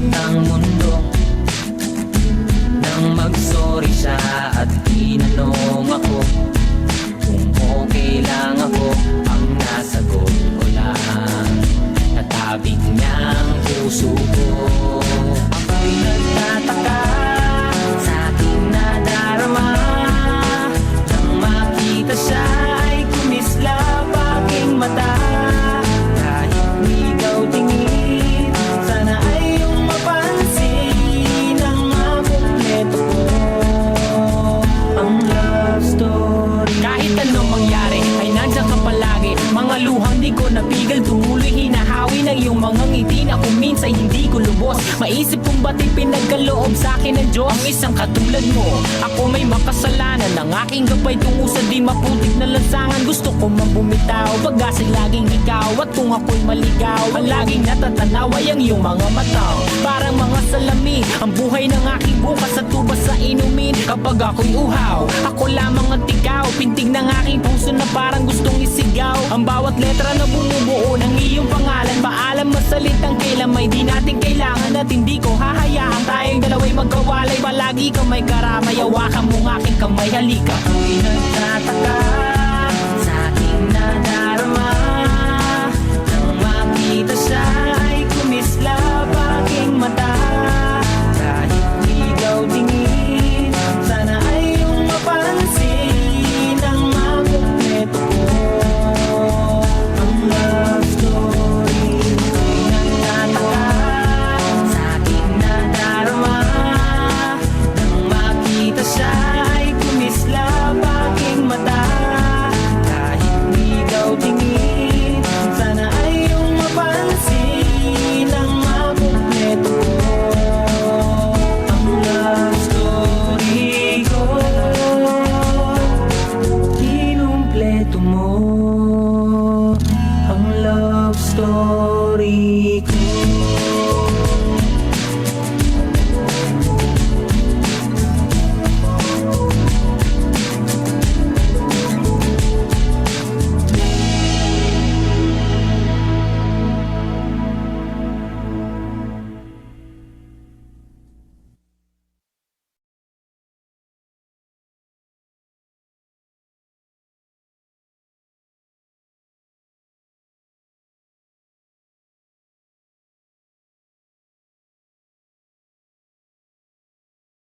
lumot ng mundo. Nang mag-sorry siya at tinanong ako kung okay lang ako, ang nasagot ko lang, natabig niya ang puso ko. Ako'y nagtataka sa aking nadarama, nang makita siya ay kumislap aking mata. Kahit ligaw tingin, sana ay iyong mapansin ang makumpleto ko ang love story. Kahit anong mangyari ay nandiyan ka palagi. Mga luhang di ko napigil, tumuloy hinahawi ng iyong mga ngiti na kung minsan hindi ko lubos. Maisip kong ba't ipinagkaloob sa akin ng Diyos ang isang katulad mo. Ako may makasalanan, ang aking gabay tungo sa di maputik na lansangan. Gusto ko mang bumitaw, pag-asa'y laging ikaw. At kung ako'y maligaw, ang laging natatanaw ay ang iyong mga mata. Parang mga salamin, ang buhay ng aking bukas at tubas sa inumin. Kapag ako'y uhaw, ako lamang at ikaw. Pintig ng aking puso na parang gustong isigaw. Ang bawat letra na bumubuo ng iyong pangalan. Paalam masalitang kailan may di natin kailangan. At hindi ko hahayaan tayong dalawa'y magkawalay. Palagi kang may karamay, hawakan mong aking kamay, halika. Ako'y nagtataka sa aking nadarama, nang makita siya ay kumislap aking mata. Kahit ligaw tingin, sana ay iyong mapansin ang makumpleto ko ang love story. Ako'y nagtataka sa aking nadarama, nang makita siya ay kumislap aking mata. Kahit ligaw tingin, sana ay iyong mapansin ang makumpleto ko ang love story ko. Kinumpleto mo ang love story ko.